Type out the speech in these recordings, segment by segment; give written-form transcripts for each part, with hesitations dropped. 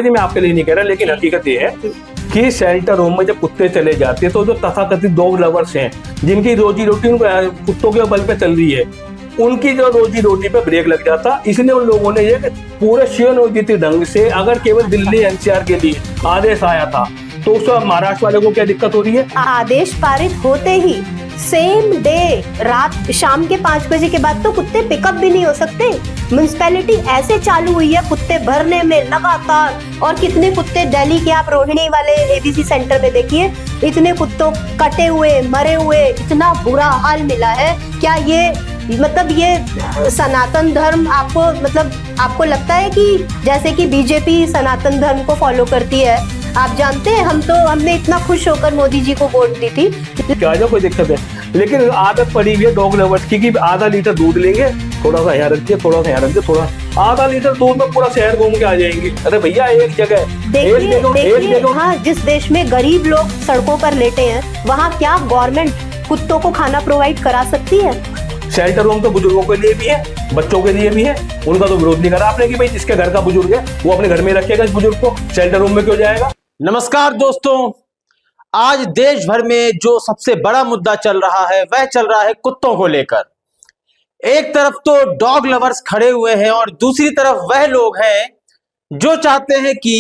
नहीं, मैं आपके लिए नहीं कह रहा, लेकिन हकीकत ये है कि शेल्टर होम में जब कुत्ते चले जाते हैं तो जो तथाकथित डॉग लवर्स हैं, जिनकी रोजी रोटी कुत्तों के बल पे चल रही है, उनकी जो रोजी रोटी पे ब्रेक लग जाता। इसलिए उन लोगों ने ये पूरे शिवनोजित ढंग से, अगर केवल दिल्ली एनसीआर के लिए आदेश आया था तो उस महाराष्ट्र वाले को क्या दिक्कत हो रही है? आदेश पारित होते ही सेम डे रात शाम के 5 बजे के बाद तो कुत्ते पिकअप भी नहीं हो सकते। म्युनिसिपैलिटी ऐसे चालू हुई है कुत्ते भरने में लगातार, और कितने कुत्ते दिल्ली के आप रोहिणी वाले एबीसी सेंटर में देखिए, इतने कुत्तों कटे हुए मरे हुए, इतना बुरा हाल मिला है। क्या ये मतलब ये सनातन धर्म आपको लगता है कि जैसे कि बीजेपी सनातन धर्म को फॉलो करती है? आप जानते हैं हमने इतना खुश होकर मोदी जी को वोट दी थी। क्या जो कोई दिक्कत है, लेकिन आदत पड़ी हुई है डॉग लवर्स की कि आधा लीटर दूध लेंगे, थोड़ा सा यहाँ रखिए, थोड़ा सा यहाँ रखिए, थोड़ा आधा लीटर दूध में पूरा शहर घूम के आ जाएंगे। अरे भैया एक जगह देखिए हाँ, जिस देश में गरीब लोग सड़कों पर लेटे हैं वहाँ क्या गवर्नमेंट कुत्तों को खाना प्रोवाइड करा सकती है? शेल्टर होम तो बुजुर्गों के लिए भी है, बच्चों के लिए भी है। उनका तो विरोध नहीं करा आपने कि भाई जिसके घर का बुजुर्ग है वो अपने घर में रखेगा, इस बुजुर्ग को शेल्टर होम में क्यों जाएगा? नमस्कार दोस्तों, आज देश भर में जो सबसे बड़ा मुद्दा चल रहा है वह चल रहा है कुत्तों को लेकर। एक तरफ तो डॉग लवर्स खड़े हुए हैं और दूसरी तरफ वह लोग हैं जो चाहते हैं कि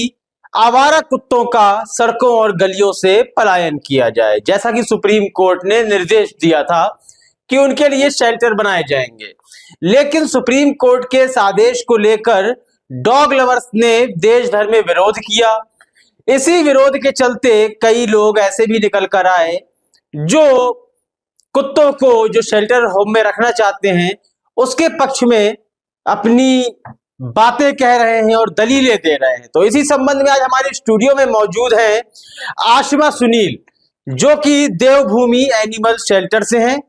आवारा कुत्तों का सड़कों और गलियों से पलायन किया जाए, जैसा कि सुप्रीम कोर्ट ने निर्देश दिया था कि उनके लिए शेल्टर बनाए जाएंगे। लेकिन सुप्रीम कोर्ट के इस आदेश को लेकर डॉग लवर्स ने देश भर में विरोध किया। इसी विरोध के चलते कई लोग ऐसे भी निकल कर आए जो कुत्तों को जो शेल्टर होम में रखना चाहते हैं उसके पक्ष में अपनी बातें कह रहे हैं और दलीलें दे रहे हैं। तो इसी संबंध में आज हमारे स्टूडियो में मौजूद है आशिमा सुनील, जो कि देवभूमि एनिमल शेल्टर से हैं,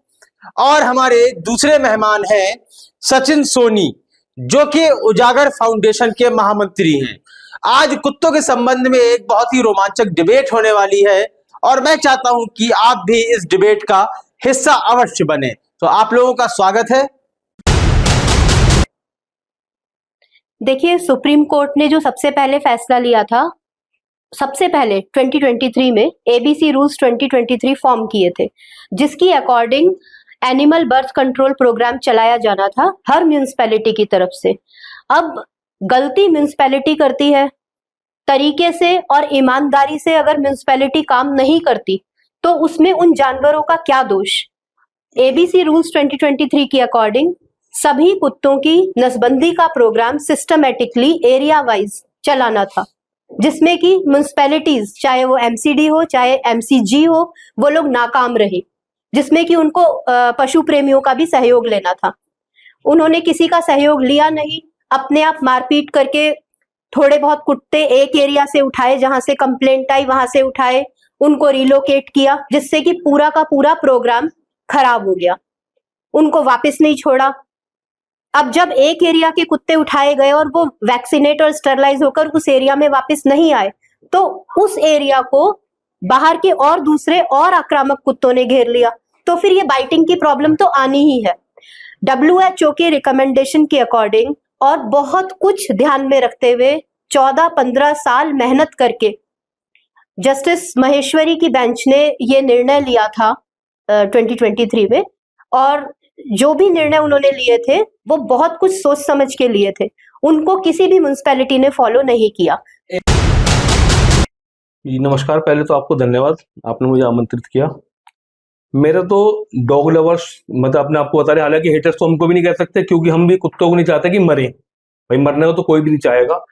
और हमारे दूसरे मेहमान हैं सचिन सोनी, जो कि उजागर फाउंडेशन के महामंत्री हैं। आज कुत्तों के संबंध में एक बहुत ही रोमांचक डिबेट होने वाली है और मैं चाहता हूं कि आप भी इस डिबेट का हिस्सा अवश्य बने। तो आप लोगों का स्वागत है। देखिए, सुप्रीम कोर्ट ने जो सबसे पहले फैसला लिया था, सबसे पहले 2023 में एबीसी रूल्स 2023 फॉर्म किए थे, जिसकी according animal birth control programme चलाया जाना था हर म्युनिसिपैलिटी की तरफ से। अब गलती म्युनिसिपैलिटी करती है, तरीके से और ईमानदारी से अगर म्युनिसिपैलिटी काम नहीं करती तो उसमें उन जानवरों का क्या दोष? एबीसी रूल्स 2023 के अकॉर्डिंग सभी कुत्तों की नसबंदी का प्रोग्राम सिस्टमेटिकली एरिया वाइज चलाना था, जिसमें कि म्युनिसिपैलिटीज, चाहे वो एमसीडी हो चाहे एमसीजी हो, वो लोग नाकाम रहे, जिसमें कि उनको पशु प्रेमियों का भी सहयोग लेना था। उन्होंने किसी का सहयोग लिया नहीं, अपने आप मारपीट करके थोड़े बहुत कुत्ते एक एरिया से उठाए, जहां से कंप्लेंट आई वहां से उठाए, उनको रिलोकेट किया, जिससे कि पूरा का पूरा प्रोग्राम खराब हो गया। उनको वापस नहीं छोड़ा। अब जब एक एरिया के कुत्ते उठाए गए और वो वैक्सीनेट और स्टरलाइज होकर उस एरिया में वापस नहीं आए, तो उस एरिया को बाहर के और दूसरे और आक्रामक कुत्तों ने घेर लिया। तो फिर ये बाइटिंग की प्रॉब्लम तो आनी ही है। WHO के रिकमेंडेशन के अकॉर्डिंग और बहुत कुछ ध्यान में रखते हुए 14-15 साल मेहनत करके जस्टिस महेश्वरी की बेंच ने ये निर्णय लिया था 2023 में, और जो भी निर्णय उन्होंने लिए थे वो बहुत कुछ सोच समझ के लिए थे। उनको किसी भी म्युनिसिपैलिटी ने फॉलो नहीं किया। नमस्कार, पहले तो आपको धन्यवाद, आपने मुझे आमंत्रित किया। मेरा तो डॉग लवर्स अपने आपको बता रहे, हालांकि हेटर्स तो हमको भी नहीं कह सकते, क्योंकि हम भी कुत्तों को नहीं चाहते कि मरे। भाई मरने को तो कोई भी नहीं चाहेगा,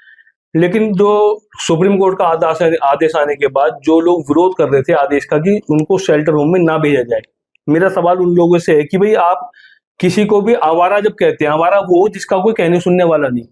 लेकिन जो सुप्रीम कोर्ट का आदेश आने के बाद जो लोग विरोध कर रहे थे आदेश का कि उनको शेल्टर होम में ना भेजा जाए, मेरा सवाल उन लोगों से है कि भाई आप किसी को भी आवारा जब कहते हैं, आवारा वो जिसका कोई कहने सुनने वाला नहीं,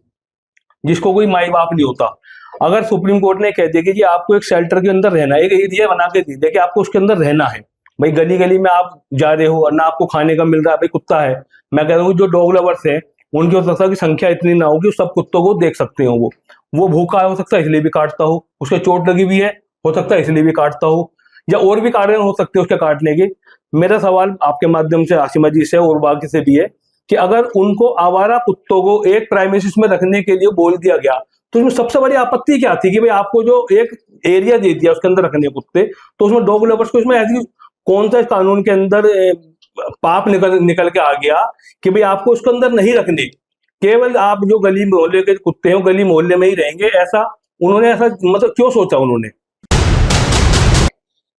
जिसको कोई माई बाप नहीं होता। अगर सुप्रीम कोर्ट ने कह दिया कि जी आपको एक शेल्टर के अंदर रहना है, एक एरिया बना के दी कि आपको उसके अंदर रहना है, भाई गली गली में आप जा रहे हो और ना आपको खाने का मिल रहा है, भाई कुत्ता है, मैं कह रहा हूँ जो डॉग लवर्स हैं उनकी हो सकता है कि संख्या इतनी ना होगी सब कुत्तों को देख सकते हो। वो भूखा हो सकता है इसलिए भी काटता हो, उसके चोट लगी हुई है हो सकता है इसलिए भी काटता हो, या और भी कारण हो सकते हैं उसके काटने के। मेरा सवाल आपके माध्यम से आशिमा जी से और बाकी से भी है कि अगर उनको आवारा कुत्तों को एक प्राइमेसिस में रखने के लिए बोल दिया गया तो उसमें सबसे बड़ी आपत्ति क्या थी कि भाई आपको जो एक एरिया दे दिया उसके अंदर रखने कुत्ते, तो उसमें डॉग लवर्स को इसमें ऐसी कौन सा इस कानून के अंदर पाप निकल के आ गया कि भाई आपको उसके अंदर नहीं रखने, केवल आप जो गली मोहल्ले के कुत्ते हैं गली मोहल्ले में ही रहेंगे, ऐसा उन्होंने ऐसा मतलब क्यों सोचा उन्होंने?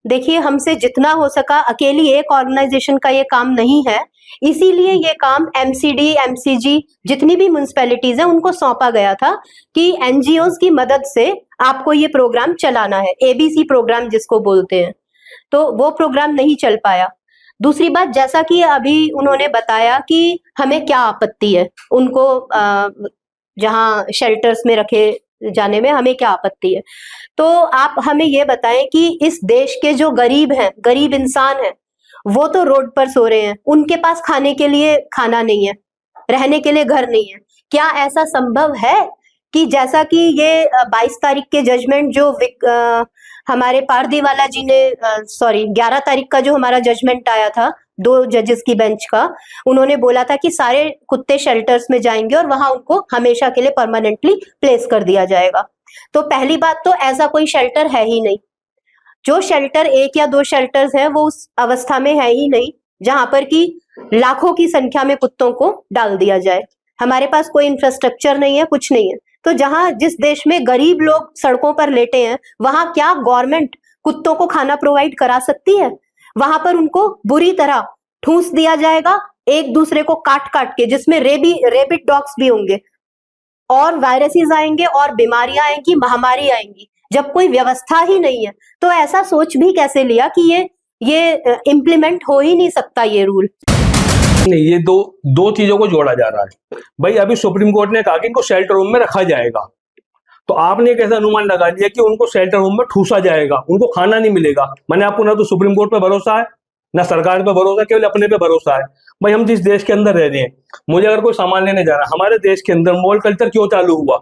देखिए, हमसे जितना हो सका, अकेली एक ऑर्गेनाइजेशन का ये काम नहीं है, इसीलिए ये काम एमसीडी, एमसीजी, जितनी भी म्युनिसिपैलिटीज हैं उनको सौंपा गया था कि एनजीओज की मदद से आपको ये प्रोग्राम चलाना है, एबीसी प्रोग्राम जिसको बोलते हैं। तो वो प्रोग्राम नहीं चल पाया। दूसरी बात, जैसा कि अभी उन्होंने बताया कि हमें क्या आपत्ति है उनको जहाँ शेल्टर्स में रखे जाने में हमें क्या आपत्ति है, तो आप हमें ये बताएं कि इस देश के जो गरीब हैं, गरीब इंसान हैं, वो तो रोड पर सो रहे हैं, उनके पास खाने के लिए खाना नहीं है, रहने के लिए घर नहीं है। क्या ऐसा संभव है कि जैसा कि ये 22 तारीख के जजमेंट जो हमारे पारदीवाला जी ने 11 तारीख का जो हमारा जजमेंट आया था 2 जजेस की बेंच का, उन्होंने बोला था कि सारे कुत्ते शेल्टर्स में जाएंगे और वहां उनको हमेशा के लिए परमानेंटली प्लेस कर दिया जाएगा। तो पहली बात तो ऐसा कोई शेल्टर है ही नहीं। जो शेल्टर 1 या 2 शेल्टर्स हैं वो उस अवस्था में है ही नहीं जहां पर कि लाखों की संख्या में कुत्तों को डाल दिया जाए। हमारे पास कोई इंफ्रास्ट्रक्चर नहीं है, कुछ नहीं है। तो जहां जिस देश में गरीब लोग सड़कों पर लेटे हैं, वहां क्या गवर्नमेंट कुत्तों को खाना प्रोवाइड करा सकती है? वहां पर उनको बुरी तरह ठूंस दिया जाएगा, एक दूसरे को काट काट के, जिसमें रेबिड डॉग्स भी होंगे, और वायरसेस आएंगे और बीमारियां आएंगी, महामारी आएंगी। जब कोई व्यवस्था ही नहीं है तो ऐसा सोच भी कैसे लिया कि ये इम्प्लीमेंट हो ही नहीं सकता ये रूल। नहीं, ये दो चीजों को जोड़ा जा रहा है। भाई अभी सुप्रीम कोर्ट ने कहा कि इनको शेल्टर होम में रखा जाएगा, तो आपने एक ऐसा अनुमान लगा लिया कि उनको शेल्टर होम में ठूसा जाएगा, उनको खाना नहीं मिलेगा। मैंने आपको ना तो सुप्रीम कोर्ट पे भरोसा है, ना सरकार पे भरोसा, केवल अपने पे भरोसा है। भाई हम जिस देश के अंदर रह रहे हैं, मुझे अगर कोई सामान लेने जा रहा है, हमारे देश के अंदर मॉल कल्चर क्यों चालू हुआ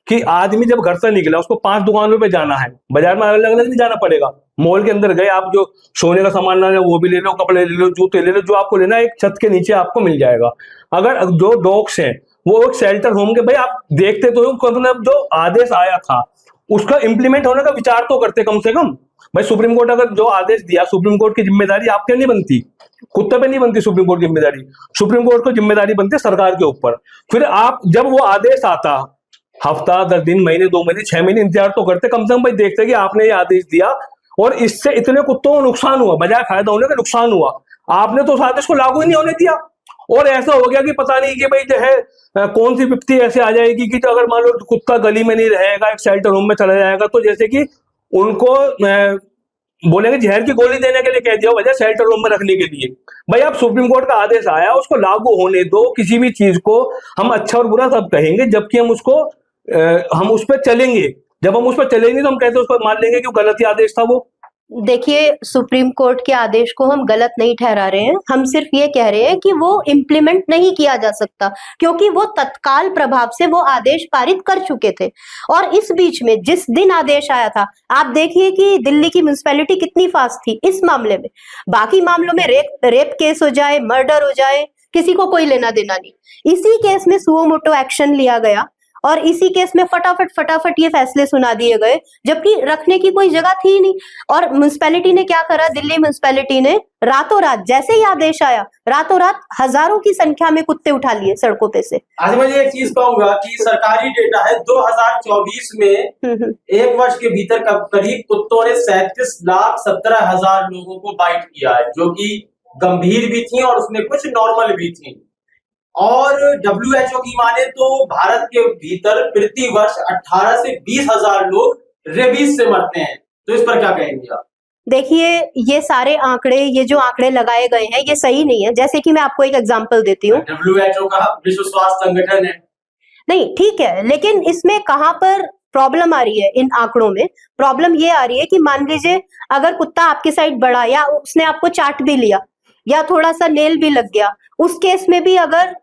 कि आदमी जब घर से निकला उसको 5 दुकानों पे जाना है, बाजार में अलग अलग नहीं जाना पड़ेगा। मॉल के अंदर गए, आप जो सोने का सामान लेना है वो भी ले लो, कपड़े ले लो, जूते ले लो, जो आपको लेना है एक छत के नीचे आपको मिल जाएगा। अगर जो डॉग्स हैं वो एक शेल्टर होम के, भाई आप देखते तो मतलब जो आदेश आया था उसका इम्प्लीमेंट होने का विचार तो करते कम से कम। भाई सुप्रीम कोर्ट अगर जो आदेश दिया, सुप्रीम कोर्ट की जिम्मेदारी आपके नहीं बनती, कुत्ते पे नहीं बनती सुप्रीम कोर्ट की जिम्मेदारी, सुप्रीम कोर्ट को जिम्मेदारी बनती है सरकार के ऊपर। फिर आप जब वो आदेश आता, हफ्ता 10 दिन, महीने, 2 महीने, 6 महीने इंतजार तो करते कम से कम। भाई देखते कि आपने ये आदेश दिया और इससे इतने कुत्तों को नुकसान हुआ, बजाय फायदा होने का नुकसान हुआ, आपने तो उस आदेश को लागू ही नहीं होने दिया। और ऐसा हो गया कि पता नहीं कि भाई जो है कौन सी विपत्ति ऐसे आ जाएगी कि अगर मान लो कुत्ता गली में नहीं रहेगा, एक शेल्टर होम में चला जाएगा, तो जैसे कि उनको बोलेंगे जहर की गोली देने के लिए कह दिया वजह शेल्टर रूम में रखने के लिए। भाई आप सुप्रीम कोर्ट का आदेश आया, उसको लागू होने दो। किसी भी चीज को हम अच्छा और बुरा तब कहेंगे जबकि हम उस पर चलेंगे। जब हम उस पर चलेंगे तो हम कहते हैं उस पर मान लेंगे कि गलत ही आदेश था वो। देखिए, सुप्रीम कोर्ट के आदेश को हम गलत नहीं ठहरा रहे हैं, हम सिर्फ ये कह रहे हैं कि वो इम्प्लीमेंट नहीं किया जा सकता क्योंकि वो तत्काल प्रभाव से वो आदेश पारित कर चुके थे। और इस बीच में जिस दिन आदेश आया था, आप देखिए कि दिल्ली की म्युनिसिपैलिटी कितनी फास्ट थी इस मामले में। बाकी मामलों में रेप केस हो जाए, मर्डर हो जाए, किसी को कोई लेना देना नहीं। इसी केस में सुओ मोटो एक्शन लिया गया और इसी केस में फटाफट ये फैसले सुना दिए गए, जबकि रखने की कोई जगह थी नहीं। और म्युनिसिपैलिटी ने क्या करा, दिल्ली म्युनिसिपैलिटी ने रातों रात, जैसे ही आदेश आया, रातों रात हजारों की संख्या में कुत्ते उठा लिए सड़कों पे से। आज मैं एक चीज कहूंगा कि सरकारी डेटा है 2024 में 1 वर्ष के भीतर करीब कुत्तों ने 37,17,000 लोगों को बाइट किया है, जो कि गंभीर भी थी और उसमें कुछ नॉर्मल भी थी। और WHO की माने तो भारत के भीतर प्रति वर्ष 18 से 20,000 लोग रेबीज से मरते हैं। तो इस पर क्या कहेंगे आप? देखिए, ये सारे आंकड़े, ये जो आंकड़े लगाए गए हैं, ये सही नहीं है। जैसे कि मैं आपको एक एग्जांपल देती हूँ। WHO का विश्व स्वास्थ्य संगठन है। नहीं, ठीक है, लेकिन इसमें कहाँ पर प्रॉब्लम आ रही है? इन आंकड़ों में प्रॉब्लम ये आ रही है कि मान लीजिए अगर कुत्ता आपके साइड बढ़ा या उसने आपको चाट भी लिया या थोड़ा सा नेल भी लग गया, उस केस में भी अगर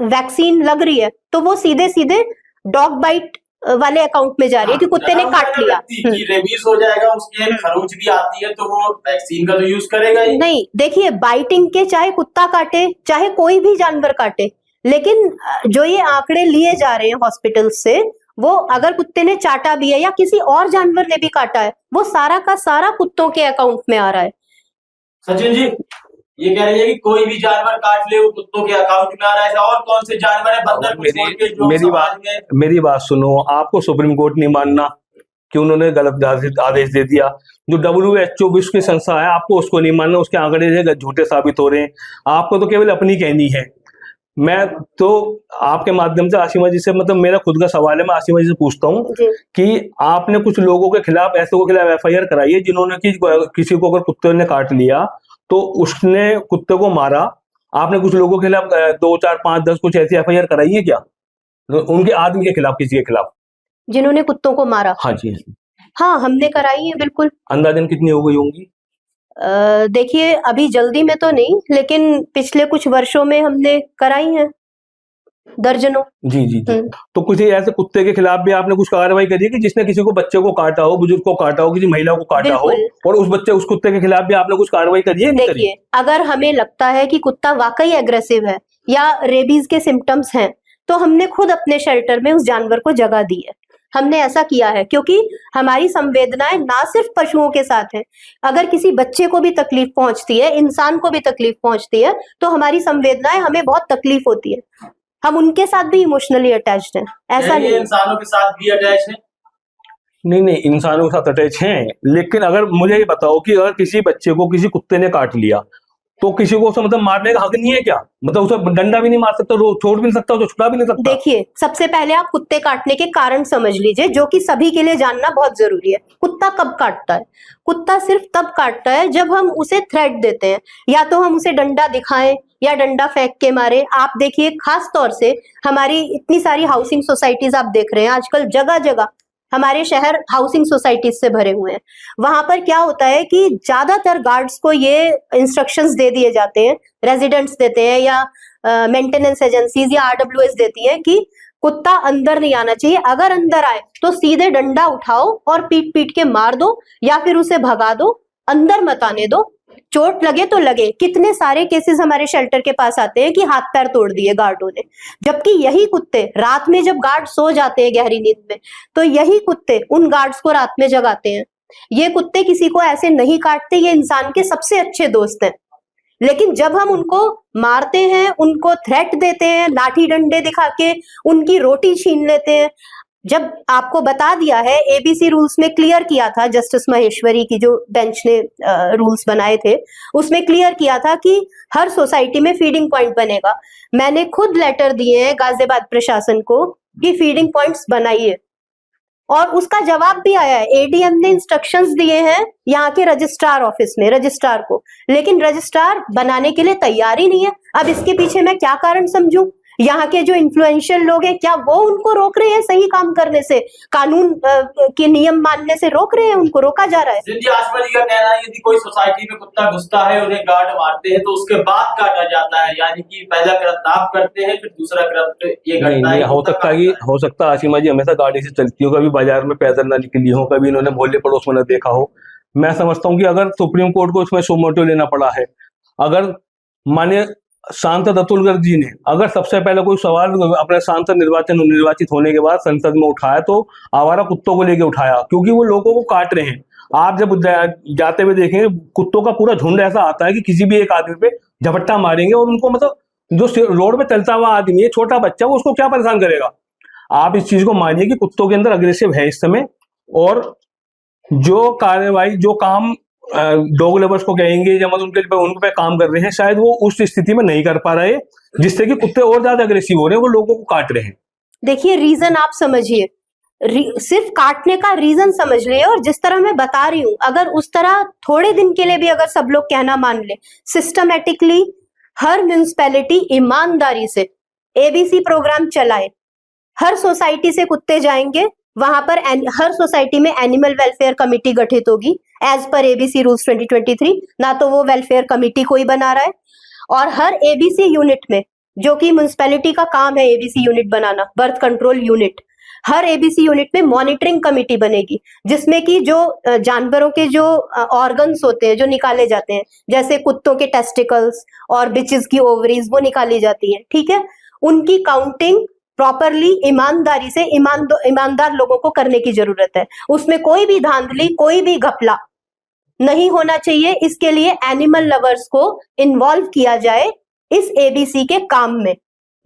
वैक्सीन लग रही है तो वो सीधे सीधे डॉग बाइट वाले अकाउंट में जा रही है कि कुत्ते ने काट लिया। रेबीज हो जाएगा, उसके खरोंच भी आती है तो वो वैक्सीन का तो यूज करेगा ही नहीं। देखिए, बाइटिंग के चाहे कुत्ता काटे चाहे कोई भी जानवर काटे, लेकिन जो ये आंकड़े लिए जा रहे हैं हॉस्पिटल से, वो अगर कुत्ते ने चाटा भी है या किसी और जानवर ने भी काटा है, वो सारा का सारा कुत्तों के अकाउंट में आ रहा है। सचिन जी, ये कह रही है कि कोई भी जानवर काट ले वो कुत्तों के अकाउंट में आ रहा है। ऐसा और कौन से जानवर है बंदर को छोड़ के जो समाज में। मेरी बात सुनो, आपको सुप्रीम कोर्ट नहीं मानना कि उन्होंने गलत आदेश दे दिया। जो WHO विश्व की संस्था है, आपको उसको नहीं मानना, उसके आंकड़े झूठे साबित हो रहे हैं। आपको तो केवल अपनी कहनी है। मैं तो आपके माध्यम से आसिमा जी से, मतलब मेरा खुद का सवाल है, मैं आसिमा जी से पूछता हूँ कि आपने कुछ लोगों के खिलाफ, ऐसे के खिलाफ FIR कराई है जिन्होंने किसी को अगर कुत्ते ने काट लिया तो उसने कुत्ते को मारा। आपने कुछ लोगों के खिलाफ 2, 4, 5, 10 कुछ ऐसी FIR कराई है क्या, उनके आदमी के खिलाफ, किसी के खिलाफ, जिन्होंने कुत्तों को मारा? हाँ जी, हाँ, हमने कराई है, बिल्कुल। अंदाजन कितनी हो गई होंगी? देखिए, अभी जल्दी में तो नहीं, लेकिन पिछले कुछ वर्षों में हमने कराई हैं दर्जनों। जी जी जी। तो कुछ ऐसे कुत्ते के खिलाफ भी आपने कुछ कार्रवाई करी है कि जिसने किसी को, बच्चे को काटा हो, बुजुर्ग को काटा हो, किसी महिला को काटा हो, और उस कुत्ते के खिलाफ भी आपने कुछ कार्रवाई करी है? देखिए, अगर हमें लगता है कि कुत्ता वाकई एग्रेसिव है या रेबीज के सिम्टम्स हैं, तो हमने खुद अपने शेल्टर में उस जानवर को जगह दी है। हमने ऐसा किया है क्योंकि हमारी संवेदनाएं ना सिर्फ पशुओं के साथ है। अगर किसी बच्चे को भी तकलीफ पहुंचती है, इंसान को भी तकलीफ पहुंचती है, तो हमारी संवेदनाएं, हमें बहुत तकलीफ होती है। हम उनके साथ भी इमोशनली अटैच्ड हैं, ऐसा नहीं। इंसानों के साथ भी अटैच है? नहीं, इंसानों के साथ अटैच हैं, लेकिन अगर मुझे ये बताओ कि अगर किसी बच्चे को किसी कुत्ते ने काट लिया तो किसी को उसे मतलब मारने का हक नहीं है क्या? मतलब उसे डंडा भी नहीं मार सकता, छोड़ भी नहीं सकता, उसे छुड़ा भी नहीं सकता? देखिए, सबसे पहले आप कुत्ते काटने के कारण समझ लीजिए, जो कि सभी के लिए जानना बहुत जरूरी है। कुत्ता कब काटता है? कुत्ता सिर्फ तब काटता है जब हम उसे थ्रेट देते हैं, या तो हम उसे डंडा दिखाएं या डंडा फेंक के मारे। आप देखिए, खास तौर से हमारी इतनी सारी हाउसिंग सोसाइटीज आप देख रहे हैं आजकल, जगह जगह हमारे शहर हाउसिंग सोसाइटीज से भरे हुए हैं। वहां पर क्या होता है कि ज्यादातर गार्ड्स को ये इंस्ट्रक्शंस दे दिए जाते हैं, रेजिडेंट्स देते हैं या मेंटेनेंस एजेंसीज या RWS देती है कि कुत्ता अंदर नहीं आना चाहिए। अगर अंदर आए तो सीधे डंडा उठाओ और पीट पीट के मार दो या फिर उसे भगा दो, अंदर मत आने दो। चोट लगे तो लगे। कितने सारे केसेस हमारे शेल्टर के पास आते हैं कि हाथ पैर तोड़ दिए गार्डों ने, जबकि यही कुत्ते रात में जब गार्ड सो जाते हैं गहरी नींद में, तो यही कुत्ते उन गार्ड्स को रात में जगाते हैं। ये कुत्ते किसी को ऐसे नहीं काटते, ये इंसान के सबसे अच्छे दोस्त हैं। लेकिन जब हम उनको मारते हैं, उनको थ्रेट देते हैं, लाठी डंडे दिखा के उनकी रोटी छीन लेते हैं। जब आपको बता दिया है, ABC रूल्स में क्लियर किया था, जस्टिस महेश्वरी की जो बेंच ने रूल्स बनाए थे, उसमें क्लियर किया था कि हर सोसाइटी में फीडिंग पॉइंट बनेगा। मैंने खुद लेटर दिए हैं गाजियाबाद प्रशासन को कि फीडिंग पॉइंट्स बनाइए, और उसका जवाब भी आया है। ADM ने इंस्ट्रक्शंस दिए हैं यहाँ के रजिस्ट्रार ऑफिस में, रजिस्ट्रार को, लेकिन रजिस्ट्रार बनाने के लिए तैयार ही नहीं है। अब इसके पीछे मैं क्या कारण समझूं? यहाँ के जो इन्फ्लुएंशियल लोग हैं, क्या वो उनको रोक रहे हैं सही काम करने से, कानून के नियम मानने से रोक रहे हैं? उनको रोका जा रहा है। आसमा जी का कहना है यदि कोई सोसाइटी में कुत्ता घुसता है, उन्हें गार्ड मारते हैं, तो उसके बाद काटा जाता है, यानी कि पहला कृत्य आप करते हैं, फिर दूसरा कृत्य ये करता है। हो सकता है आसिमा जी हमेशा गाड़ी से चलती हो, कभी बाजार में पैदल ना निकली हो, कभी इन्होंने मोहल्ले पड़ोस में ना देखा हो। मैं समझता हूँ कि अगर सुप्रीम कोर्ट को इसमें सुमोटो लेना पड़ा है, अगर माने सांसद अतुल गर्ग जी ने अगर सबसे पहले कोई सवाल अपने सांसद निर्वाचित होने के बाद संसद में उठाया तो आवारा कुत्तों को लेके उठाया, क्योंकि वो लोगों को काट रहे हैं। आप जब जाते हुए देखेंगे, कुत्तों का पूरा झुंड ऐसा आता है कि किसी भी एक आदमी पे झपट्टा मारेंगे, और उनको मतलब जो रोड पे चलता हुआ आदमी है, छोटा बच्चा, वो उसको क्या परेशान करेगा? आप इस चीज को मानिए कि कुत्तों के अंदर अग्रेसिव है इस समय, और जो कार्रवाई, जो काम डॉग लवर्स को कहेंगे या मतलब उनके पे काम कर रहे हैं, शायद वो उस स्थिति में नहीं कर पा रहे, जिससे कि कुत्ते और ज्यादा अग्रेसिव हो रहे हैं, वो लोगों को काट रहे हैं। देखिए, रीजन आप समझिए, सिर्फ काटने का रीजन समझ लिए, और जिस तरह मैं बता रही हूं, अगर उस तरह थोड़े दिन के लिए भी अगर सब लोग कहना मान ले, सिस्टमेटिकली हर म्युनिसिपैलिटी ईमानदारी से ABC प्रोग्राम चलाए, हर सोसाइटी से कुत्ते जाएंगे, वहां पर हर सोसाइटी में एनिमल वेलफेयर कमिटी गठित होगी एज पर ABC रूल्स 2023। ना तो वो वेलफेयर कमिटी कोई बना रहा है, और हर ABC यूनिट में, जो कि म्युनिसिपैलिटी का काम है ABC यूनिट बनाना, बर्थ कंट्रोल यूनिट, हर ABC यूनिट में मॉनिटरिंग कमिटी बनेगी, जिसमें कि जो जानवरों के जो ऑर्गन्स होते हैं जो निकाले जाते हैं, जैसे कुत्तों के टेस्टिकल्स और बिचेस की ओवरीज, वो निकाली जाती है, ठीक है, उनकी काउंटिंग प्रॉपरली ईमानदारी से ईमानदार लोगों को करने की जरूरत है। उसमें कोई भी धांधली, कोई भी घपला नहीं होना चाहिए। इसके लिए एनिमल लवर्स को इन्वॉल्व किया जाए इस एबीसी के काम में।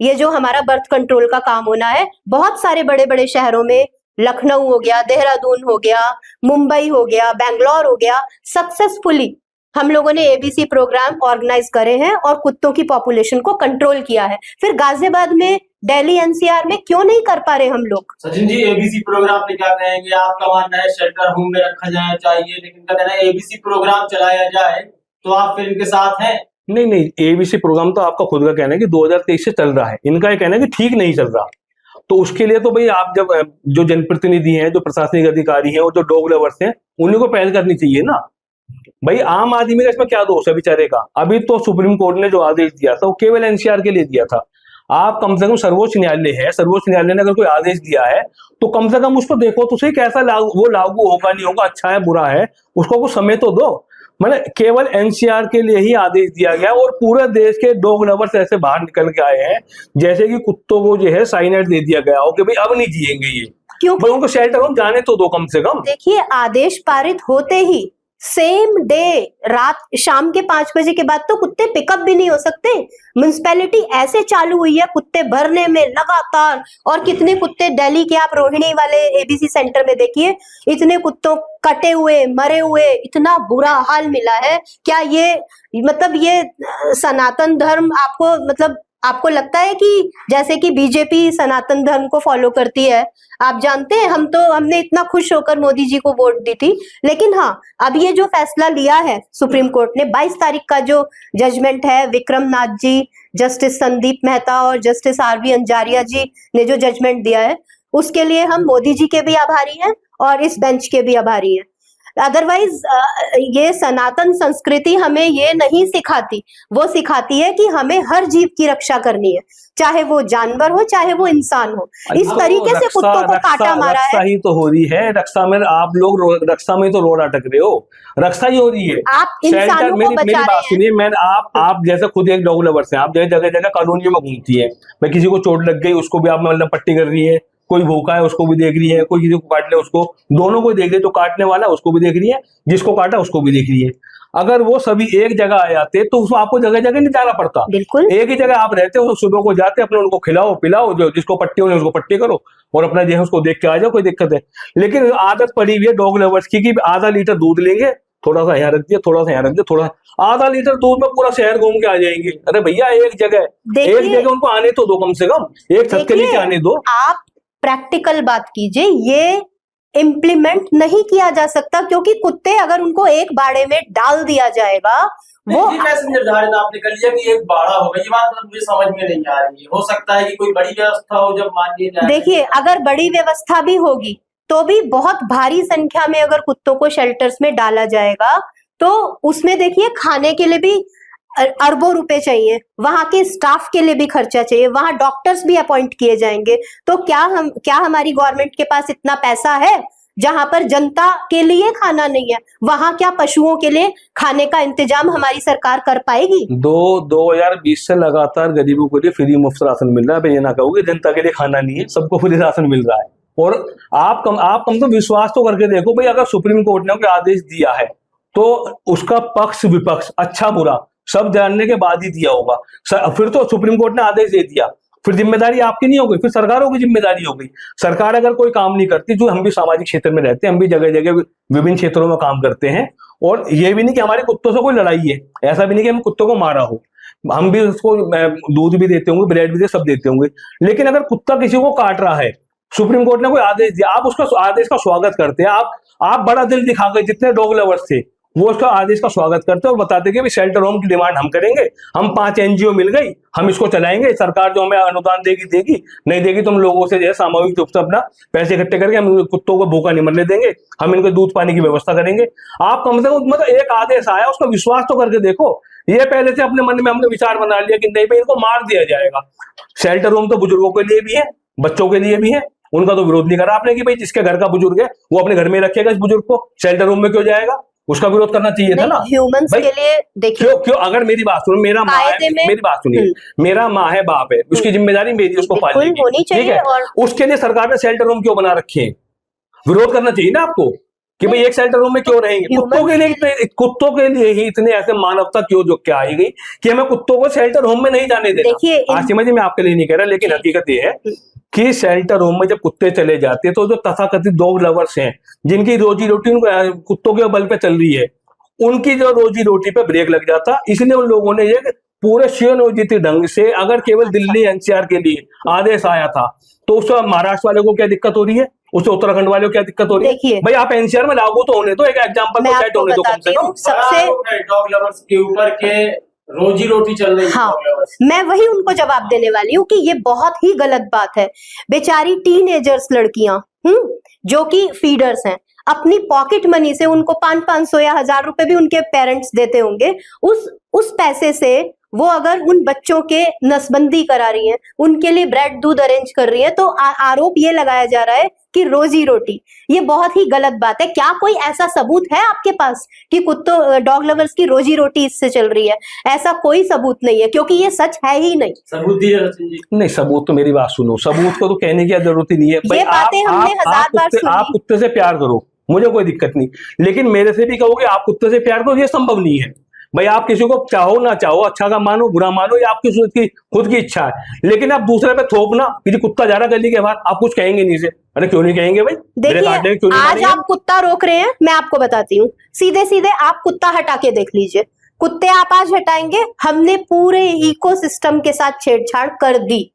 ये जो हमारा बर्थ कंट्रोल का काम होना है, बहुत सारे बड़े बड़े शहरों में, लखनऊ हो गया, देहरादून हो गया, मुंबई हो गया, बैंगलोर हो गया, सक्सेसफुली हम लोगों ने एबीसी प्रोग्राम ऑर्गेनाइज करे हैं और कुत्तों की पॉपुलेशन को कंट्रोल किया है। फिर गाजियाबाद में, दिल्ली एनसीआर में क्यों नहीं कर पा रहे हम लोग? सचिन जी, एबीसी प्रोग्राम पे क्या कहेंगे? आपका मानना है शेल्टर होम में रखा जाना चाहिए, लेकिन क्या कहना है एबीसी प्रोग्राम चलाया जाए, तो आप फिर इनके साथ हैं? नहीं, एबीसी प्रोग्राम तो आपका खुद का कहना है कि 2023 से चल रहा है, इनका ये कहना है कि ठीक नहीं चल रहा। तो उसके लिए तो भाई आप जब जो जनप्रतिनिधि हैं, जो प्रशासनिक अधिकारी हैं और जो डॉग लवर्स हैं, उन्हीं को पहल करनी चाहिए ना। भाई आम आदमी का इसमें क्या दोष है बेचारे का? अभी तो सुप्रीम कोर्ट ने जो आदेश दिया था वो केवल एनसीआर के लिए दिया था। आप कम से कम सर्वोच्च न्यायालय है, सर्वोच्च न्यायालय ने अगर कोई आदेश दिया है तो कम से कम उसको देखो तो सही, कैसा वो लागू होगा नहीं होगा, अच्छा है बुरा है, उसको कुछ समय तो दो। मैंने केवल एनसीआर के लिए ही आदेश दिया गया और पूरे देश के डॉग लवर्स ऐसे बाहर निकल के आए हैं जैसे कि कुत्तों को जो है साइनाइड दे दिया गया हो कि भाई अब नहीं जिएंगे ये, क्योंकि उनको शेल्टर होम जाने तो दो कम से कम। देखिए, आदेश पारित होते ही सेम डे रात शाम के 5 बजे के बाद तो कुत्ते पिकअप भी नहीं हो सकते। म्युनिसिपैलिटी ऐसे चालू हुई है कुत्ते भरने में लगातार। और कितने कुत्ते दिल्ली के, आप रोहिणी वाले एबीसी सेंटर में देखिए, इतने कुत्तों कटे हुए, मरे हुए, इतना बुरा हाल मिला है। क्या ये मतलब ये सनातन धर्म आपको लगता है कि जैसे कि बीजेपी सनातन धर्म को फॉलो करती है? आप जानते हैं, हमने इतना खुश होकर मोदी जी को वोट दी थी। लेकिन हाँ, अब ये जो फैसला लिया है सुप्रीम कोर्ट ने, 22 तारीख का जो जजमेंट है, विक्रम नाथ जी, जस्टिस संदीप मेहता और जस्टिस आरवी अंजारिया जी ने जो जजमेंट दिया है, उसके लिए हम मोदी जी के भी आभारी हैं और इस बेंच के भी आभारी हैं। अदरवाइज ये सनातन संस्कृति हमें ये नहीं सिखाती। वो सिखाती है कि हमें हर जीव की रक्षा करनी है, चाहे वो जानवर हो चाहे वो इंसान हो। इस तरीके से कुत्तों को काटा मारा है। रक्षा ही तो हो रही है। रक्षा में आप लोग रक्षा में तो रोड अटक रहे हो, रक्षा ही हो रही है। आप इंसानों को मेरी बचा बात रहे हैं। सुनिए, आप जैसे खुद एक डॉग लवर्स हैं, आप जगह जगह कॉलोनियों में घूमती है। मैं किसी को चोट लग गई उसको भी आप मतलब पट्टी कर रही है, कोई भूखा है उसको भी देख रही है, कोई किसी को काट ले उसको, दोनों को देख रही है। जो काटने वाला है उसको भी देख रही है, जिसको काटा उसको भी देख रही है। अगर वो सभी एक जगह आ जाते तो उसको आपको जगह जगह नहीं जाना पड़ता। बिल्कुल एक ही जगह आप रहते हो, सुबह को जाते अपने उनको खिलाओ पिलाओ, जो जिसको पट्टी होने उसको पट्टी करो और अपना जो है उसको देख के आ जाओ, कोई दिक्कत है। लेकिन आदत पड़ी हुई है डॉग लवर्स की कि आधा लीटर दूध लेंगे, थोड़ा सा यहाँ रख दिया, थोड़ा सा यहाँ रख दिया, थोड़ा आधा लीटर दूध में पूरा शहर घूम के आ जाएंगे। अरे भैया एक जगह उनको आने तो दो, कम से कम एक छत के नीचे आने दो। आप प्रैक्टिकल बात कीजिए, ये इम्प्लीमेंट नहीं किया जा सकता क्योंकि कुत्ते अगर उनको एक बाड़े में डाल दिया जाएगा, वो कैसे निर्धारित आपने कर लिया कि एक बाड़ा होगा? ये बात मुझे समझ में नहीं आ रही है। हो सकता है कि कोई बड़ी व्यवस्था हो जब मान ली जाए। देखिए, अगर बड़ी व्यवस्था भी होगी तो भी बहुत भारी संख्या में अगर कुत्तों को शेल्टर्स में डाला जाएगा तो उसमें देखिए खाने के लिए भी अरबों रुपए चाहिए, वहां के स्टाफ के लिए भी खर्चा चाहिए, वहां डॉक्टर्स भी अपॉइंट किए जाएंगे। तो क्या हमारी गवर्नमेंट के पास इतना पैसा है? जहां पर जनता के लिए खाना नहीं है, वहां क्या पशुओं के लिए खाने का इंतजाम हमारी सरकार कर पाएगी? 2020 से लगातार गरीबों को लिए फ्री मुफ्त राशन मिल रहा है। ये ना कहोगे जनता के लिए खाना नहीं है, सबको फ्री राशन मिल रहा है। और आप कम तो विश्वास तो करके देखो भाई, अगर सुप्रीम कोर्ट ने कोई आदेश दिया है तो उसका पक्ष विपक्ष, अच्छा बुरा सब जानने के बाद ही दिया होगा। फिर तो सुप्रीम कोर्ट ने आदेश दे दिया, फिर जिम्मेदारी आपकी नहीं हो गई, फिर सरकारों की जिम्मेदारी हो गई। सरकार अगर कोई काम नहीं करती, जो हम भी सामाजिक क्षेत्र में रहते हैं, हम भी जगह जगह विभिन्न क्षेत्रों में काम करते हैं, और ये भी नहीं कि हमारे कुत्तों से कोई लड़ाई है, ऐसा भी नहीं कि हम कुत्तों को मारा हो, हम भी उसको दूध भी देते होंगे, ब्रेड भी सब देते होंगे। लेकिन अगर कुत्ता किसी को काट रहा है, सुप्रीम कोर्ट ने कोई आदेश दिया, आप उसका आदेश का स्वागत करते हैं। आप बड़ा दिल दिखा गए, जितने डॉग लवर्स थे वो उसका आदेश का स्वागत करते और बताते कि शेल्टर होम की डिमांड हम करेंगे, हम 5 एनजीओ मिल गई, हम इसको चलाएंगे, सरकार जो हमें अनुदान देगी नहीं देगी, तुम लोगों से जो है सामूहिक रूप से अपना पैसे इकट्ठे करके हम कुत्तों को भूखा नहीं मरने देंगे, हम इनको दूध पानी की व्यवस्था करेंगे। आप कम से कम मतलब एक आदेश आया उसका विश्वास तो करके देखो। ये पहले से अपने मन में हमने विचार बना लिया कि नहीं भाई इनको मार दिया जाएगा। शेल्टर होम तो बुजुर्गों के लिए भी है, बच्चों के लिए भी है, उनका तो विरोध नहीं करा आपने कि भाई जिसके घर का बुजुर्ग है वो अपने घर में रखेगा, इस बुजुर्ग को शेल्टर होम में क्यों जाएगा? उसका विरोध करना चाहिए था ना ह्यूमंस भाई। के लिए देखिए, क्यों क्यों अगर मेरी बात सुनो, मेरा माँ है, कायदे में मेरी बात सुनिए, मेरा माँ है, बाप है, उसकी जिम्मेदारी मेरी उसको बिल्कुल पालने की, होनी ठीक चाहिए। है। और उसके लिए सरकार ने शेल्टर होम क्यों बना रखे हैं? विरोध करना चाहिए ना आपको कि भाई एक शेल्टर रूम में क्यों रहेंगे। कुत्तों के लिए कुत्तों के लिए ही इतने ऐसे मानवता क्यों जो क्या आई गई कि हमें कुत्तों को शेल्टर होम में नहीं जाने देना। देखिए आसिमा जी, मैं आपके लिए नहीं कह रहा, लेकिन हकीकत ये है कि शेल्टर होम में जब कुत्ते चले जाते हैं तो जो तथाकथित डॉग लवर्स हैं, जिनकी रोजी रोटी कुत्तों के बल पे चल रही है, उनकी जो रोजी रोटी पे ब्रेक लग जाता। इसलिए उन लोगों ने ये पूरे सुनियोजित ढंग से, अगर केवल दिल्ली एनसीआर के लिए आदेश आया था तो उस महाराष्ट्र वाले को क्या दिक्कत हो रही है, उससे उत्तराखंड वाले को क्या दिक्कत हो रही है? देखिए, भाई आप एनसीआर में लागू तो होने दो, एक एग्जांपल मैं तो सेट आपको होने दो कम से बताती कम। हूँ सबसे। डॉग लवर्स के ऊपर के रोजी रोटी चल रही है हाँ, dog lovers। मैं वही उनको जवाब देने वाली हूँ कि ये बहुत ही गलत बात है। बेचारी टीनेजर्स लड़कियां, जो कि फीडर्स हैं, अपनी पॉकेट मनी से उनको 500 या 1000 रुपए भी उनके पेरेंट्स देते होंगे। उस पैसे से वो अगर उन बच्चों के नसबंदी करा रही हैं, उनके लिए ब्रेड दूध अरेंज कर रही है, तो आरोप ये लगाया जा रहा है कि रोजी रोटी। ये बहुत ही गलत बात है। क्या कोई ऐसा सबूत है आपके पास कि कुत्तों डॉग लवर्स की रोजी रोटी इससे चल रही है? ऐसा कोई सबूत नहीं है, क्योंकि ये सच है ही नहीं। सबूत दीजिए सचिन जी। नहीं, सबूत तो मेरी बात सुनो, सबूत को तो कहने की जरूरत ही नहीं है। ये बातें हमने 1000 बार सुनी। आप कुत्ते से प्यार करो, मुझे कोई दिक्कत नहीं, लेकिन मेरे से भी कहोगे आप कुत्ते से प्यार करो, ये संभव नहीं है। भाई आप किसी को चाहो ना चाहो, अच्छा का मानो बुरा मानो, ये आपकी खुद की इच्छा है, लेकिन आप दूसरे पे थोपना कि कुत्ता जा रहा गली के बाहर, आप कुछ कहेंगे नहीं से। अरे क्यों नहीं कहेंगे भाई? देखिए, आज आप कुत्ता रोक रहे हैं, मैं आपको बताती हूँ, सीधे सीधे आप कुत्ता हटा के देख लीजिए। कुत्ते आप आज हटाएंगे, हमने पूरे इकोसिस्टम के साथ छेड़छाड़ कर दी।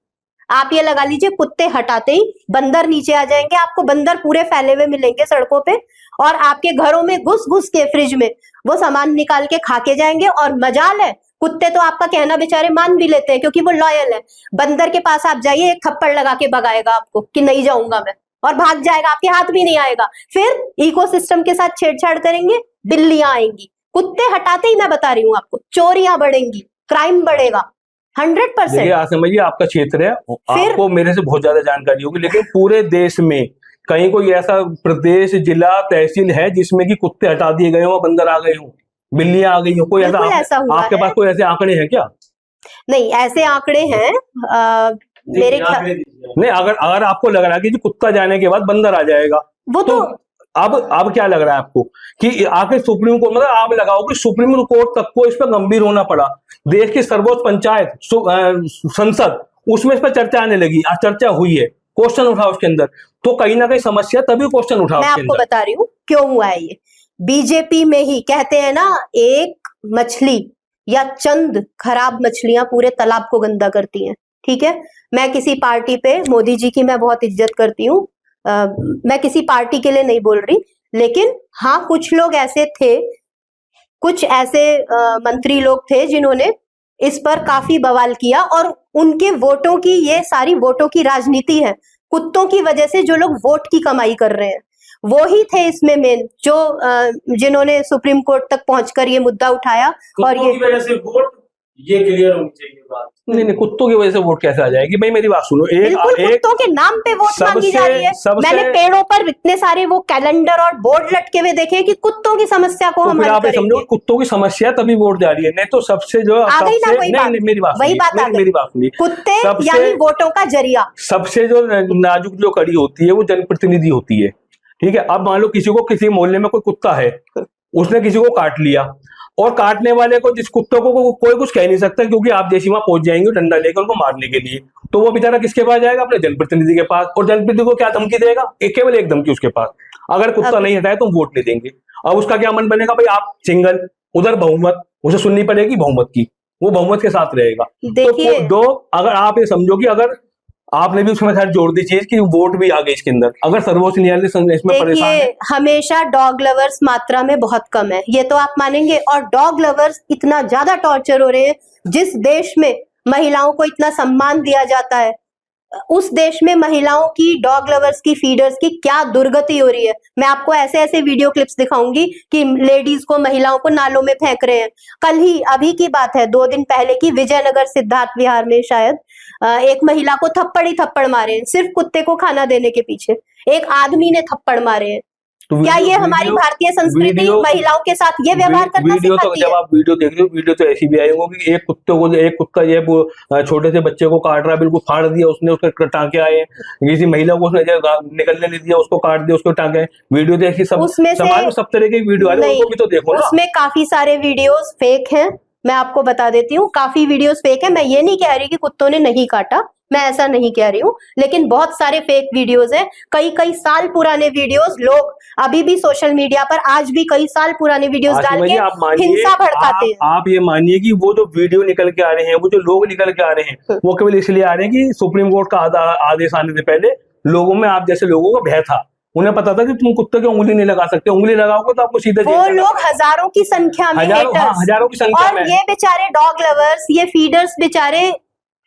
आप ये लगा लीजिए, कुत्ते हटाते ही बंदर नीचे आ जाएंगे, आपको बंदर पूरे फैले हुए मिलेंगे सड़कों पे, और आपके घरों में घुस घुस के फ्रिज में वो सामान निकाल के खा के जाएंगे। और मजाल है, कुत्ते तो आपका कहना बेचारे मान भी लेते हैं क्योंकि वो लॉयल है। बंदर के पास आप जाइए, एक थप्पड़ लगा के भगाएगा आपको कि नहीं जाऊंगा मैं, और भाग जाएगा, आपके हाथ भी नहीं आएगा। फिर इकोसिस्टम के साथ छेड़छाड़ करेंगे, बिल्लियां आएंगी। कुत्ते हटाते ही मैं बता रही हूँ आपको, चोरियां बढ़ेंगी, क्राइम बढ़ेगा 100%। आज समझिए आपका क्षेत्र है, आपको मेरे से बहुत ज्यादा जानकारी होगी, लेकिन पूरे देश में कहीं कोई ऐसा प्रदेश, जिला, तहसील है जिसमें कि कुत्ते हटा दिए गए हो, बंदर आ गए हो, बिल्लियां आ गई हो? कोई ऐसा आपके पास कोई ऐसे आंकड़े हैं क्या? नहीं, ऐसे आंकड़े हैं मेरे ख्याल नहीं। अगर आपको लग रहा है कि कुत्ता जाने के बाद बंदर आ जाएगा, वो तो अब क्या लग रहा है आपको कि आखिर सुप्रीम कोर्ट, मतलब आप लगाओ कि सुप्रीम कोर्ट तक को इस पर गंभीर होना पड़ा। देश की सर्वोच्च पंचायत संसद, उसमें इस पर चर्चा आने लगी, आज चर्चा हुई है, क्वेश्चन उठा उसके अंदर, तो कहीं ना कहीं समस्या तभी क्वेश्चन उठा। मैं आपको बता रही हूँ क्यों हुआ है ये। बीजेपी में ही कहते हैं ना, एक मछली या चंद खराब मछलियां पूरे तालाब को गंदा करती हैं। ठीक है, मैं किसी पार्टी पे, मोदी जी की मैं बहुत इज्जत करती हूँ, मैं किसी पार्टी के लिए नहीं बोल रही, लेकिन हाँ, कुछ लोग ऐसे थे, कुछ ऐसे मंत्री लोग थे जिन्होंने इस पर काफी बवाल किया, और उनके वोटों की, ये सारी वोटों की राजनीति है। कुत्तों की वजह से जो लोग वोट की कमाई कर रहे हैं वो ही थे इसमें मेन, जो जिन्होंने सुप्रीम कोर्ट तक पहुंचकर ये मुद्दा उठाया। और ये वजह से वोट, ये क्लियर होनी चाहिए बात। नहीं, कुत्तों की वजह से वोट कैसे आ जाएगी? भाई मेरी बात सुनो, बिल्कुल कुत्तों के नाम पे वोट मांगी जा रही है। मैंने पेड़ों पर इतने सारे वो कैलेंडर और बोर्ड लटके हुए देखे कि कुत्तों की समस्या को हम हल करेंगे। समझो, कुत्तों की समस्या तभी वोट जा रही है, नहीं तो सबसे जो मेरी बात सुनिए, कुत्ते यानी वोटों का जरिया। सबसे जो नाजुक जो कड़ी होती है वो जनप्रतिनिधि होती है। ठीक है, अब मान लो किसी मोहल्ले में कोई कुत्ता है, उसने किसी को काट लिया, और काटने वाले को, जिस कुत्ते को कोई कुछ कह नहीं सकता, क्योंकि आप जैसे वहां पहुंच जाएंगे डंडा लेकर उनको मारने के लिए, तो वो बेचारा किसके पास जाएगा? अपने जनप्रतिनिधि के पास। और जनप्रतिनिधि को क्या धमकी देगा? केवल एक धमकी उसके पास, अगर कुत्ता नहीं हटाए तो हम वोट नहीं देंगे। अब उसका क्या मन बनेगा? भाई आप सिंगल, उधर बहुमत, उसे सुननी पड़ेगी बहुमत की, वो बहुमत के साथ रहेगा। तो अगर आप ये समझो कि अगर आपने भी उसमें खैर जोड़ दी चीज कि वोट भी आ गए इसके अंदर, अगर सर्वोच्च न्यायालय इसमें परेशान है। हमेशा डॉग लवर्स मात्रा में बहुत कम है, ये तो आप मानेंगे। और डॉग लवर्स इतना ज्यादा टॉर्चर हो रहे हैं, जिस देश में महिलाओं को इतना सम्मान दिया जाता है, उस देश में महिलाओं की, डॉग लवर्स की, फीडर्स की क्या दुर्गति हो रही है। मैं आपको ऐसे ऐसे वीडियो क्लिप्स दिखाऊंगी कि लेडीज को, महिलाओं को नालों में फेंक रहे हैं। कल ही, अभी की बात है, 2 दिन पहले की, विजयनगर सिद्धार्थ विहार में शायद एक महिला को थप्पड़ ही थप्पड़ मारे हैं, सिर्फ कुत्ते को खाना देने के पीछे। एक आदमी ने थप्पड़ मारे हैं। तो क्या ये हमारी भारतीय संस्कृति वीडियो महिलाओं के साथ ये व्यवहार करना वीडियो तो सिखाती जब है? आप वीडियो देख रहे हो, वीडियो तो ऐसी भी आई होगी कि एक कुत्ता ये छोटे से बच्चे को काट रहा है, बिल्कुल फाड़ दिया उसने, उसके टांके आए हैं। किसी महिला को उसने निकलने नहीं दिया, उसको काट दिया, उसको टांके आए। वीडियो तो ऐसी सब उसमें से समाज में सब तरह की वीडियो आ रही है, नहीं, उनको भी तो देखो ना। उसमें काफी सारे वीडियोस फेक हैं। मैं आपको बता देती हूँ, काफी वीडियोस फेक है। मैं ये नहीं कह रही कि कुत्तों ने नहीं काटा, मैं ऐसा नहीं कह रही हूँ, लेकिन बहुत सारे फेक वीडियोस हैं। कई कई साल पुराने वीडियोस लोग अभी भी सोशल मीडिया पर आज भी कई साल पुराने वीडियोस डाल आसिमा के जी, आप मानिए, हिंसा भड़काते हैं। आप ये मानिए कि वो जो वीडियो निकल के आ रहे हैं, वो जो लोग निकल के आ रहे हैं, वो केवल इसलिए आ रहे हैं कि सुप्रीम कोर्ट का आदेश आने से पहले लोगों में, आप जैसे लोगों को भय था। उन्हें पता था कि तुम कुत्ते की उंगली नहीं लगा सकते, उंगली लगाओगे तो आपको सीधे जेल वो जाना लोग पड़ेगा। हजारों की संख्या में haters, हजारों की संख्या और में। ये बेचारे डॉग लवर्स, ये फीडर्स बेचारे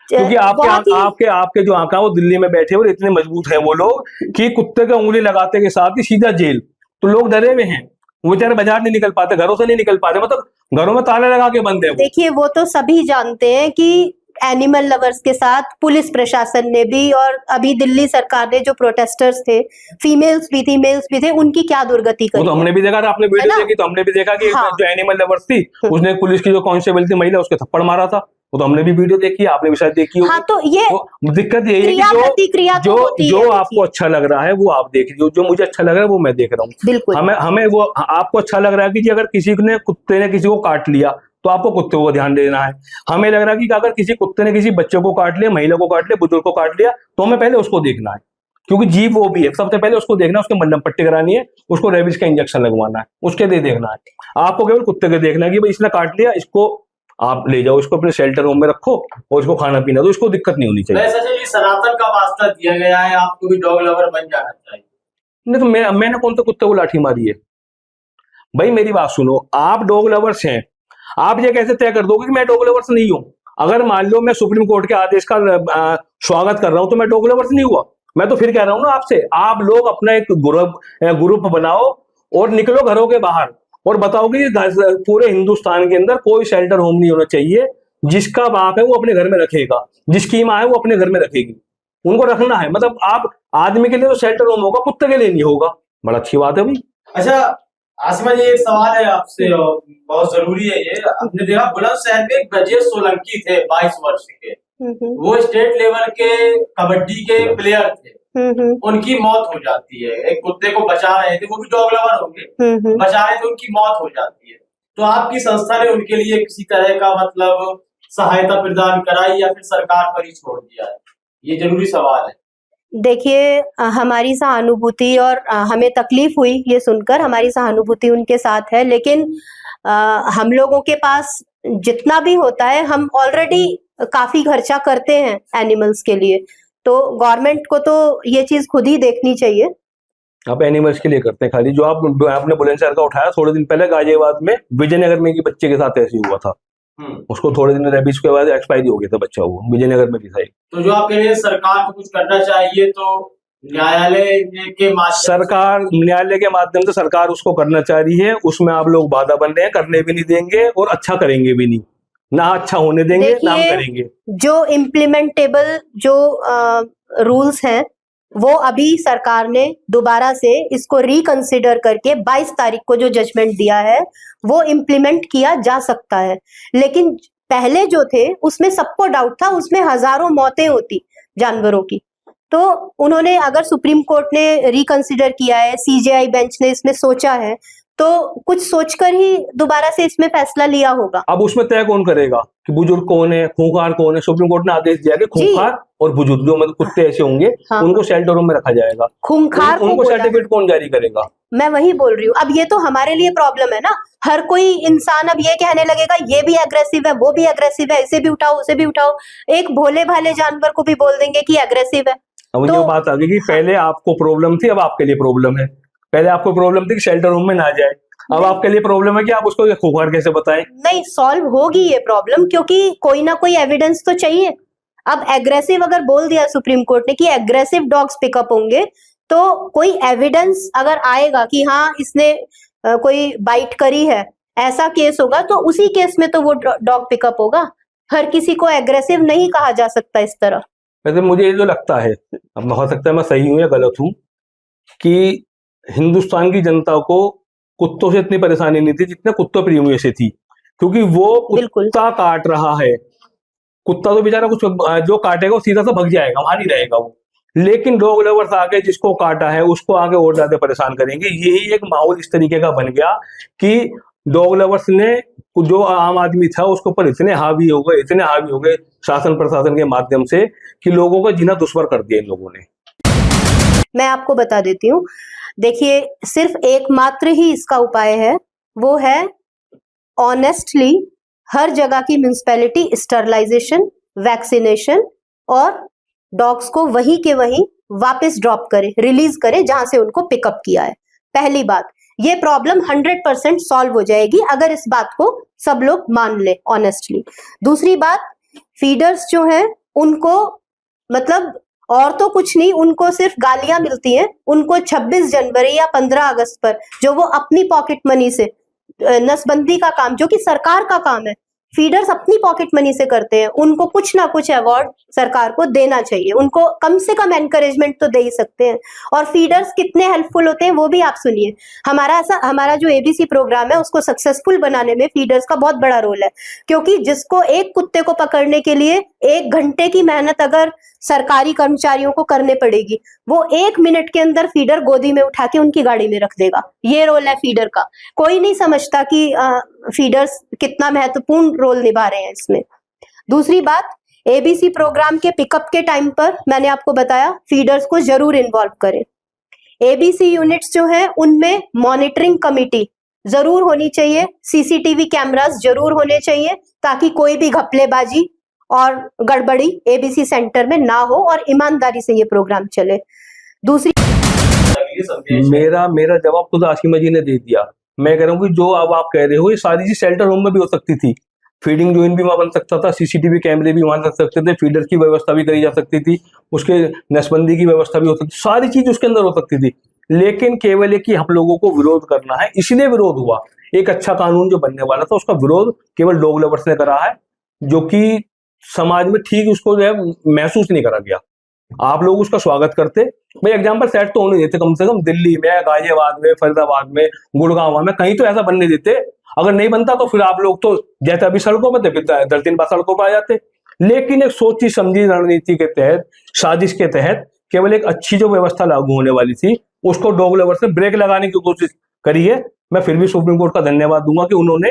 क्योंकि बहुत ही आपके जो आंका वो दिल्ली में बैठे हुए इतने मजबूत हैं वो लोग कि कुत्ते के उंगली लगाते के साथ ही सीधा जेल। तो लोग डरे हुए हैं, वो बेचारे बाजार नहीं निकल पाते, घरों से नहीं निकल पाते, मतलब घरों में ताले लगा के बंद है वो। देखिए, वो तो सभी जानते हैं कि एनिमल लवर्स के साथ पुलिस प्रशासन ने भी, और अभी दिल्ली सरकार ने, जो प्रोटेस्टर्स थे, फीमेल्स भी थी, मेल्स भी थे, उनकी क्या दुर्गति वो करी तो है। हमने भी देखा था, आपने है वीडियो ना? देखी तो हमने भी देखा कि हाँ। जो एनिमल लवर्स थी उसने पुलिस की जो कांस्टेबल थी महिला, उसके थप्पड़ मारा था। वो तो हमने भी वीडियो देखी, आपने भी शायद देखी होगी। हाँ, तो ये तो दिक्कत यही है क्रिया कि प्रतिक्रिया तो होती है, जो देखिए। आपको अच्छा लग रहा है वो आप देख रही हो, जो मुझे अच्छा लग रहा है वो मैं देख रहा हूँ। बिल्कुल। हमें वो आपको अच्छा लग रहा है कि जी अगर कुत्ते ने किसी को काट लिया तो आपको कुत्ते को ध्यान देना है। हमें लग रहा है कि अगर किसी कुत्ते ने किसी बच्चे को काट लिया, महिला को काट लिया, बुजुर्ग को काट लिया, तो हमें पहले उसको देखना है, क्योंकि जीव वो भी है। सबसे पहले उसको देखना है, उसके मलहम पट्टी करानी है, उसको रेबीज का इंजेक्शन लगवाना है, उसके लिए देखना है। आपको केवल कुत्ते के देखना है कि भाई इसने काट लिया, इसको आप ले जाओ, इसको अपने शेल्टर होम में रखो और इसको खाना पीना दो, इसको दिक्कत नहीं होनी चाहिए। वैसे ये सनातन का वास्ता दिया गया है, आपको भी डॉग लवर बन जाना चाहिए। नहीं तो मैंने कौन सा कुत्ते को लाठी मारी है? भाई मेरी बात सुनो, आप डॉग लवर्स हैं, आप ये कैसे तय कर दोगे कि मैं डॉग लवर्स नहीं हूं? अगर मान लो मैं सुप्रीम कोर्ट के आदेश का स्वागत कर रहा हूं तो मैं डॉग लवर्स नहीं हुआ? मैं तो फिर कह रहा हूं ना आपसे, आप लोग अपना एक ग्रुप बनाओ और निकलो घरों के बाहर और बताओ कि पूरे हिंदुस्तान के अंदर कोई शेल्टर होम नहीं होना चाहिए। जिसका बाप है वो अपने घर में रखेगा, जिसकी माँ है वो अपने घर में रखेगी, उनको रखना है। मतलब आप आदमी के लिए तो शेल्टर होम होगा, कुत्ते के लिए नहीं होगा। बड़ा अच्छी बात है भाई। अच्छा आसिमा जी, एक सवाल है आपसे और बहुत जरूरी है ये। आपने देखा बुलंदशहर में एक ब्रजेश सोलंकी थे 22 वर्ष के, वो स्टेट लेवल के कबड्डी के प्लेयर थे, उनकी मौत हो जाती है। एक कुत्ते को बचा रहे थे, वो भी डॉग लवर होंगे, बचा रहे थे, उनकी मौत हो जाती है। तो आपकी संस्था ने उनके लिए किसी तरह का मतलब सहायता प्रदान कराई या फिर सरकार पर ही छोड़ दिया है? ये जरूरी सवाल है। देखिए, हमारी सहानुभूति, और हमें तकलीफ हुई ये सुनकर, हमारी सहानुभूति उनके साथ है, लेकिन हम लोगों के पास जितना भी होता है, हम ऑलरेडी काफी खर्चा करते हैं एनिमल्स के लिए, तो गवर्नमेंट को तो ये चीज खुद ही देखनी चाहिए। आप एनिमल्स के लिए करते हैं खाली। जो आपने बुलंदशहर का उठाया, थोड़े दिन पहले गाजियाबाद में विजयनगर में एक बच्चे के साथ ऐसे हुआ था, उसको थोड़े दिन रेबीज के बाद एक्सपायरी हो गया था बच्चा, वो विजयनगर में भी था। तो जो आप कह रहे हैं सरकार को कुछ करना चाहिए, तो न्यायालय के माध्यम से सरकार उसको करना चाह रही है। उसमें आप लोग बाधा बन रहे हैं, करने भी नहीं देंगे और अच्छा करेंगे भी नहीं, ना अच्छा होने देंगे ना हम करेंगे। जो इम्प्लीमेंटेबल जो रूल्स हैं, वो अभी सरकार ने दोबारा से इसको रिकंसिडर करके 22 तारीख को जो जजमेंट दिया है वो इम्प्लीमेंट किया जा सकता है। लेकिन पहले जो थे उसमें सबको डाउट था, उसमें हजारों मौतें होती जानवरों की। तो उन्होंने, अगर सुप्रीम कोर्ट ने रिकंसिडर किया है, सीजेआई बेंच ने इसमें सोचा है, तो कुछ सोचकर ही दोबारा से इसमें फैसला लिया होगा। अब उसमें तय कौन करेगा कि बुजुर्ग कौन है, खूंखार कौन है? सुप्रीम कोर्ट ने आदेश दिया कि खूंखार और बुजुर्ग जो मतलब कुत्ते ऐसे होंगे, हाँ, उनको शेल्टरों में रखा जाएगा। खूंखार उनको सर्टिफिकेट कौन जारी करेगा? मैं वही बोल रही हूँ। अब ये तो हमारे लिए प्रॉब्लम है ना, हर कोई इंसान अब ये कहने लगेगा ये भी एग्रेसिव है, वो भी एग्रेसिव है, इसे भी उठाओ, उसे भी उठाओ। एक भोले भाले जानवर को भी बोल देंगे कि एग्रेसिव है। अब ये बात आ गई कि पहले आपको प्रॉब्लम थी, अब आपके लिए प्रॉब्लम है। पहले आपको प्रॉब्लम थी कि शेल्टर होम में ना जाए, अब आपके लिए प्रॉब्लम है कि आप उसको खूंखार कैसे बताएं। नहीं, सॉल्व होगी ये प्रॉब्लम, क्योंकि कोई ना कोई एविडेंस तो चाहिए। अब एग्रेसिव अगर बोल दिया सुप्रीम कोर्ट ने कि एग्रेसिव डॉग्स पिकअप होंगे, तो कोई एविडेंस अगर आएगा कि हाँ इसने कोई बाइट करी है, ऐसा केस होगा, तो उसी केस में तो वो डॉग पिकअप होगा। हर किसी को एग्रेसिव नहीं कहा जा सकता इस तरह। वैसे मुझे ये जो लगता है, अब हो सकता है मैं सही हूं या गलत हूं, कि हिंदुस्तान की जनता को कुत्तों से इतनी परेशानी नहीं थी जितने कुत्तों प्रेमियों से थी, क्योंकि वो बिल्कुल। कुत्ता काट रहा है, कुत्ता तो बेचारा कुछ जो काटेगा वो सीधा सा भग जाएगा, वहां नहीं रहेगा वो, लेकिन डॉग लवर्स आके जिसको काटा है उसको आगे और ज्यादा परेशान करेंगे। यही एक माहौल इस तरीके का बन गया कि डॉग लवर्स ने, जो आम आदमी था उसके ऊपर इतने हावी हो गए शासन प्रशासन के माध्यम से कि लोगों का जीना दुश्वार कर दिया इन लोगों ने। मैं आपको बता देती हूँ, देखिए सिर्फ एकमात्र ही इसका उपाय है, वो है ऑनेस्टली हर जगह की म्युनिसिपैलिटी स्टरलाइजेशन, वैक्सीनेशन और डॉग्स को वहीं के वहीं वापस ड्रॉप करे, रिलीज करे जहां से उनको पिकअप किया है। पहली बात, ये प्रॉब्लम 100% सॉल्व हो जाएगी अगर इस बात को सब लोग मान ले ऑनेस्टली। दूसरी बात, फीडर्स जो हैं उनको मतलब और तो कुछ नहीं, उनको सिर्फ गालियां मिलती हैं, उनको 26 जनवरी या 15 अगस्त पर जो वो अपनी पॉकेट मनी से नसबंदी का काम, जो कि सरकार का काम है, फीडर्स अपनी पॉकेट मनी से करते हैं, उनको कुछ ना कुछ अवार्ड सरकार को देना चाहिए, उनको कम से कम एनकरेजमेंट तो दे ही सकते हैं। और फीडर्स कितने हेल्पफुल होते हैं वो भी आप सुनिए। हमारा जो एबीसी प्रोग्राम है उसको सक्सेसफुल बनाने में फीडर्स का बहुत बड़ा रोल है, क्योंकि जिसको एक कुत्ते को पकड़ने के लिए 1 घंटे की मेहनत अगर सरकारी कर्मचारियों को करने पड़ेगी, वो 1 मिनट के अंदर फीडर गोदी में उठा के उनकी गाड़ी में रख देगा। ये रोल है फीडर का। कोई नहीं समझता कि फीडर्स कितना महत्वपूर्ण रोल निभा रहे हैं इसमें। दूसरी बात, एबीसी प्रोग्राम के पिकअप के टाइम पर मैंने आपको बताया फीडर्स को जरूर इन्वॉल्व करें। एबीसी यूनिट्स जो है उनमें मॉनिटरिंग कमिटी जरूर होनी चाहिए, सीसीटीवी कैमरास जरूर होने चाहिए, ताकि कोई भी घपलेबाजी और गड़बड़ी एबीसी सेंटर में ना हो और ईमानदारी से ये प्रोग्राम चले। दूसरी, मेरा जवाब खुद आशिमा जी ने दे दिया। मैं कह रहा हूँ कि जो अब आप कह रहे हो ये सारी चीज शेल्टर होम में भी हो सकती थी, फीडिंग जोन भी वहां बन सकता था, सीसीटीवी कैमरे भी वहां लग सकते थे, फीडर की व्यवस्था भी करी जा सकती थी, उसके नसबंदी की व्यवस्था भी हो सकती थी, सारी चीज उसके अंदर हो सकती थी। लेकिन केवल एक कि हम लोगों को विरोध करना है, इसलिए विरोध हुआ। एक अच्छा कानून जो बनने वाला था उसका विरोध केवल डॉग लवर्स ने करा है, जो कि समाज में ठीक उसको जो है महसूस नहीं करा गया। आप लोग उसका स्वागत करते भाई, एग्जाम्पल सेट तो होने देते, कम से कम दिल्ली में, गाजियाबाद में, फरीदाबाद में, गुड़गांव में कहीं तो ऐसा बनने देते। अगर नहीं बनता तो फिर आप लोग तो जैसे अभी सड़कों पर थे, फिर 2-3 बार सड़कों पर आ जाते। लेकिन एक सोची समझी रणनीति के तहत, साजिश के तहत केवल एक अच्छी जो व्यवस्था लागू होने वाली थी उसको डॉग लवर्स ने ब्रेक लगाने की कोशिश करी है। मैं फिर भी सुप्रीम कोर्ट का धन्यवाद दूंगा कि उन्होंने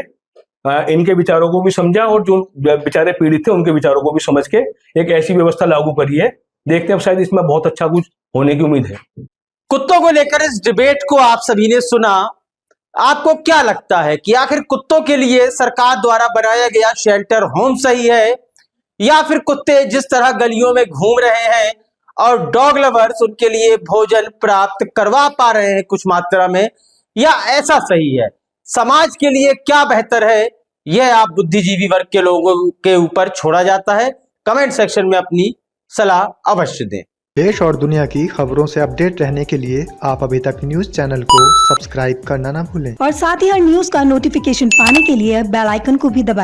इनके विचारों को भी समझा और जो बेचारे पीड़ित थे उनके विचारों को भी समझ के एक ऐसी व्यवस्था लागू करी है। देखते हैं, शायद इसमें बहुत अच्छा कुछ होने की उम्मीद है। कुत्तों को लेकर इस डिबेट को आप सभी ने सुना। आपको क्या लगता है कि आखिर कुत्तों के लिए सरकार द्वारा बनाया गया शेल्टर होम सही है, या फिर कुत्ते जिस तरह गलियों में घूम रहे हैं और डॉग लवर्स उनके लिए भोजन प्राप्त करवा पा रहे हैं कुछ मात्रा में, या ऐसा सही है? समाज के लिए क्या बेहतर है, यह आप बुद्धिजीवी वर्ग के लोगों के ऊपर छोड़ा जाता है। कमेंट सेक्शन में अपनी सलाह अवश्य दें। देश और दुनिया की खबरों से अपडेट रहने के लिए आप अभी तक न्यूज चैनल को सब्सक्राइब करना ना भूलें और साथ ही हर न्यूज का नोटिफिकेशन पाने के लिए बेल आइकन को भी दबाएं।